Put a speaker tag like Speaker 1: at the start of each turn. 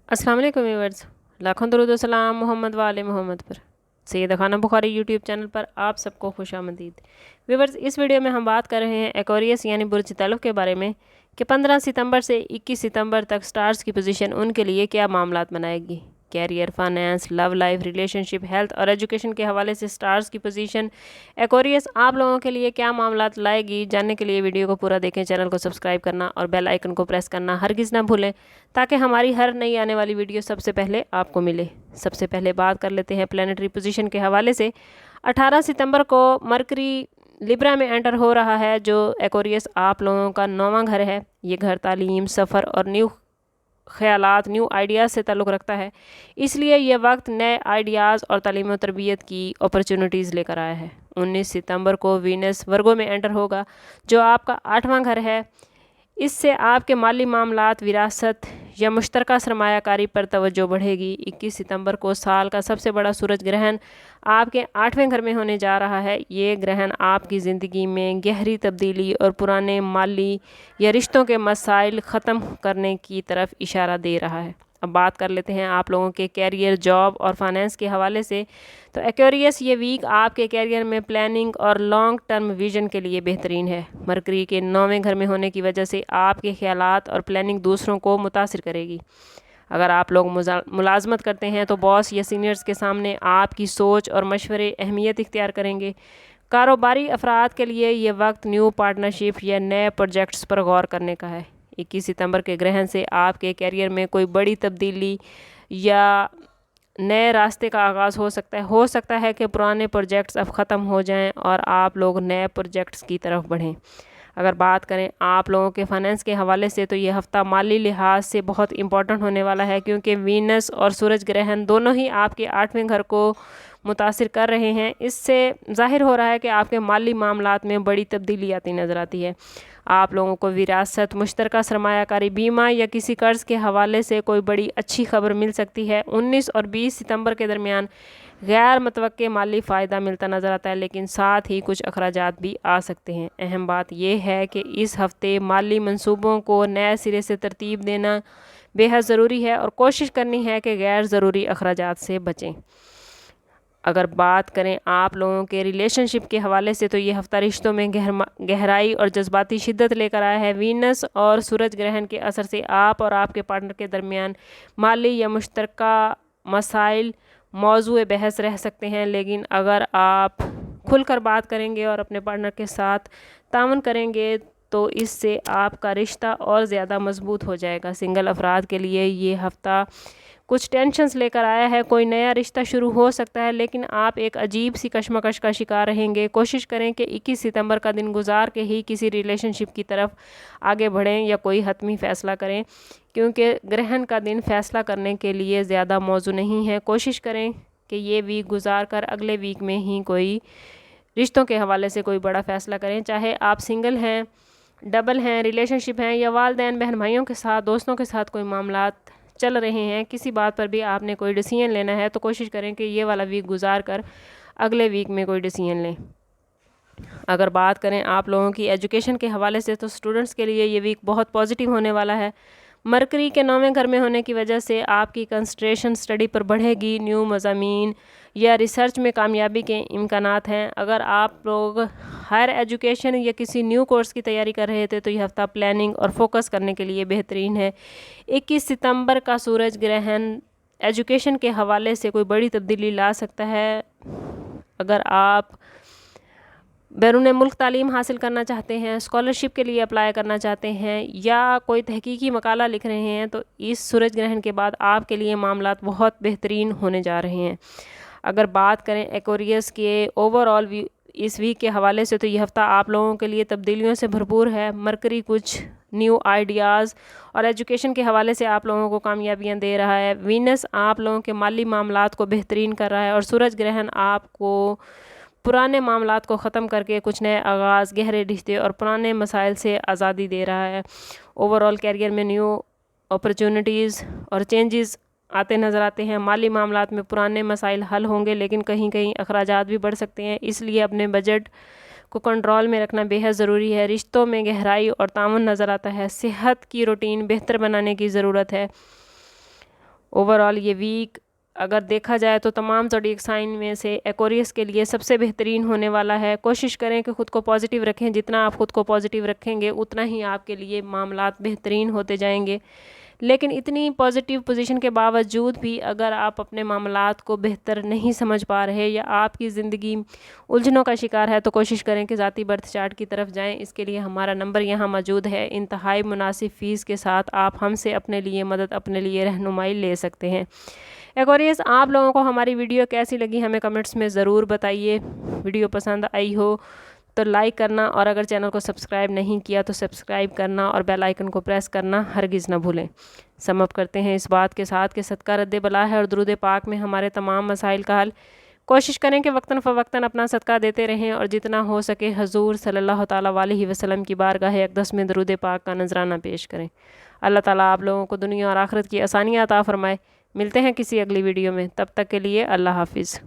Speaker 1: अस्सलाम वालेकुम व्यूअर्स, लाखों दरूद व सलाम मोहम्मद वाले मोहम्मद पर। सैयद खाना बुखारी यूट्यूब चैनल पर आप सबको खुशामदीद। व्यूअर्स, इस वीडियो में हम बात कर रहे हैं एक्वेरियस यानी बुर्ज तलव के बारे में कि 15 सितंबर से 21 सितंबर तक स्टार्स की पोजीशन उनके लिए क्या मामलात बनाएगी। Career, finance, love life, relationship, health और एजुकेशन के हवाले से स्टार्स की पोजीशन एक्वेरियस आप लोगों के लिए क्या मामलात लाएगी, जानने के लिए वीडियो को पूरा देखें। चैनल को सब्सक्राइब करना और बेल आइकन को प्रेस करना हरगिज़ ना भूलें ताकि हमारी हर नई आने वाली वीडियो सबसे पहले आपको मिले। सबसे पहले बात कर लेते हैं प्लानिटरी पोजीशन के हवाले से। 18 सितंबर को मरकरी लिब्रा में एंटर हो रहा है, जो एक्वेरियस आप लोगों का 9वां घर है। ये घर तालीम, सफ़र और न्यू ख़यालात, न्यू आइडियाज़ से ताल्लुक़ रखता है, इसलिए यह वक्त नए आइडियाज़ और तालीम और तरबियत की अपॉर्चुनिटीज़ लेकर आया है। 19 सितंबर को वीनस वर्गो में एंटर होगा, जो आपका 8वां घर है। इससे आपके माली मामलात, विरासत या मुश्तरका सरमायाकारी पर तवज्जो बढ़ेगी। 21 सितंबर को साल का सबसे बड़ा सूरज ग्रहण आपके 8वें घर में होने जा रहा है। ये ग्रहण आपकी ज़िंदगी में गहरी तब्दीली और पुराने माली या रिश्तों के मसाइल ख़त्म करने की तरफ इशारा दे रहा है। अब बात कर लेते हैं आप लोगों के कैरियर, जॉब और फाइनेंस के हवाले से। तो एक्वेरियस, ये वीक आपके कैरियर में प्लानिंग और लॉन्ग टर्म विजन के लिए बेहतरीन है। मरकरी के 9वें घर में होने की वजह से आपके ख्यालात और प्लानिंग दूसरों को मुतासिर करेगी। अगर आप लोग मुलाजमत करते हैं तो बॉस या सीनियर्स के सामने आपकी सोच और मशवरे अहमियत इख्तियार करेंगे। कारोबारी अफराद के लिए ये वक्त न्यू पार्टनरशिप या नए प्रोजेक्ट्स पर गौर करने का है। 21 सितंबर के ग्रहण से आपके कैरियर में कोई बड़ी तब्दीली या नए रास्ते का आगाज़ हो सकता है कि पुराने प्रोजेक्ट्स अब ख़त्म हो जाएं और आप लोग नए प्रोजेक्ट्स की तरफ बढ़ें। अगर बात करें आप लोगों के फाइनेंस के हवाले से, तो ये हफ़्ता माली लिहाज से बहुत इंपॉर्टेंट होने वाला है, क्योंकि वीनस और सूरज ग्रहण दोनों ही आपके 8वें घर को मुतासिर कर रहे हैं। इससे ज़ाहिर हो रहा है कि आपके माली मामलात में बड़ी तब्दीली आती नज़र आती है। आप लोगों को विरासत, मुश्तरका सरमायाकारी, बीमा या किसी कर्ज के हवाले से कोई बड़ी अच्छी खबर मिल सकती है। 19 और 20 सितंबर के दरमियान गैर मुतवक्के माली फ़ायदा मिलता नज़र आता है, लेकिन साथ ही कुछ अखराजात भी आ सकते हैं। अहम बात यह है कि इस हफ़्ते माली मंसूबों को नए सिरे से तरतीब देना बेहद ज़रूरी है और कोशिश करनी है कि गैर ज़रूरी अखराजात से बचें। अगर बात करें आप लोगों के रिलेशनशिप के हवाले से, तो ये हफ़्ता रिश्तों में गहराई और जज्बाती शिद्दत लेकर आया है। वीनस और सूरज ग्रहण के असर से आप और आपके पार्टनर के दरमियान माली या मुश्तरका मसाइल मौजूए बहस रह सकते हैं, लेकिन अगर आप खुलकर बात करेंगे और अपने पार्टनर के साथ ताउन करेंगे तो इससे आपका रिश्ता और ज़्यादा मजबूत हो जाएगा। सिंगल अफराद के लिए ये हफ़्ता कुछ टेंशन्स लेकर आया है। कोई नया रिश्ता शुरू हो सकता है, लेकिन आप एक अजीब सी कशमकश का शिकार रहेंगे। कोशिश करें कि 21 सितंबर का दिन गुजार के ही किसी रिलेशनशिप की तरफ आगे बढ़ें या कोई हतमी फ़ैसला करें, क्योंकि ग्रहण का दिन फ़ैसला करने के लिए ज़्यादा मौजू नहीं है। कोशिश करें कि ये वीक गुजार कर अगले वीक में ही कोई रिश्तों के हवाले से कोई बड़ा फ़ैसला करें। चाहे आप सिंगल हैं, डबल हैं, रिलेशनशिप हैं या वालदैन बहन भाइयों के साथ, दोस्तों के साथ कोई मामलात चल रहे हैं, किसी बात पर भी आपने कोई डिसीजन लेना है, तो कोशिश करें कि ये वाला वीक गुजार कर अगले वीक में कोई डिसीजन लें। अगर बात करें आप लोगों की एजुकेशन के हवाले से, तो स्टूडेंट्स के लिए ये वीक बहुत पॉजिटिव होने वाला है। मरकरी के 9वें घर में होने की वजह से आपकी कंसंट्रेशन स्टडी पर बढ़ेगी। न्यू मज़ामीन या रिसर्च में कामयाबी के इम्कानात हैं। अगर आप लोग हायर एजुकेशन या किसी न्यू कोर्स की तैयारी कर रहे थे, तो यह हफ़्ता प्लानिंग और फोकस करने के लिए बेहतरीन है। 21 सितंबर का सूरज ग्रहण एजुकेशन के हवाले से कोई बड़ी तब्दीली ला सकता है। अगर आप बैरून मुल्क तालीम हासिल करना चाहते हैं, स्कॉलरशिप के लिए अप्लाई करना चाहते हैं या कोई तहकीकी मकाला लिख रहे हैं, तो इस सूरज ग्रहण के बाद आपके लिए मामलात बहुत बेहतरीन होने जा रहे हैं। अगर बात करें एक्वेरियस के ओवरऑल इस वीक के हवाले से, तो ये हफ़्ता आप लोगों के लिए तब्दीलियों से भरपूर है। मरकरी कुछ न्यू आइडियाज़ और एजुकेशन के हवाले से आप लोगों को कामयाबियाँ दे रहा है। वीनस आप लोगों के माली मामलात को बेहतरीन कर रहा है और सूरज ग्रहण आपको पुराने मामलात को ख़त्म करके कुछ नए आगाज़, गहरे रिश्ते और पुराने मसाइल से आज़ादी दे रहा है। ओवरऑल कैरियर में न्यू अपॉर्चुनिटीज़ और चेंजेस आते नज़र आते हैं। माली मामलात में पुराने मसाइल हल होंगे, लेकिन कहीं कहीं अखराजात भी बढ़ सकते हैं, इसलिए अपने बजट को कंट्रोल में रखना बेहद ज़रूरी है। रिश्तों में गहराई और तामुन नज़र आता है। सेहत की रूटीन बेहतर बनाने की ज़रूरत है। اوور آل یہ ویک اگر دیکھا جائے تو تمام زوڈیک سائن میں سے ایکوریس کے لیے سب سے بہترین ہونے والا ہے۔ کوشش کریں کہ خود کو پازیٹیو رکھیں، جتنا آپ خود کو پازیٹیو رکھیں گے اتنا ہی آپ کے لیے معاملات بہترین ہوتے جائیں گے۔ لیکن اتنی پازیٹیو پوزیشن کے باوجود بھی اگر آپ اپنے معاملات کو بہتر نہیں سمجھ پا رہے یا آپ کی زندگی الجھنوں کا شکار ہے تو کوشش کریں کہ ذاتی برتھ چارٹ کی طرف جائیں۔ اس کے لیے ہمارا نمبر یہاں موجود ہے، انتہائی مناسب فیس کے ساتھ آپ ہم سے اپنے لیے مدد، اپنے لیے رہنمائی لے سکتے ہیں۔ ایکوریس، آپ لوگوں کو ہماری ویڈیو کیسی لگی ہمیں کمنٹس میں ضرور بتائیے۔ ویڈیو پسند آئی ہو تو لائک کرنا، اور اگر چینل کو سبسکرائب نہیں کیا تو سبسکرائب کرنا اور بیل آئیکن کو پریس کرنا ہرگز نہ بھولیں۔ سم اپ کرتے ہیں اس بات کے ساتھ کہ صدقہ رد بلا ہے اور درود پاک میں ہمارے تمام مسائل کا حل۔ کوشش کریں کہ وقتاً فوقتاً اپنا صدقہ دیتے رہیں اور جتنا ہو سکے حضور صلی اللہ تعالیٰ علیہ وسلم کی بارگاہ اقدس میں درود پاک کا نذرانہ پیش کریں۔ اللہ تعالیٰ آپ لوگوں کو دنیا اور آخرت کی آسانیاں عطا فرمائے۔ ملتے ہیں کسی اگلی ویڈیو میں، تب تک کے لیے اللہ حافظ۔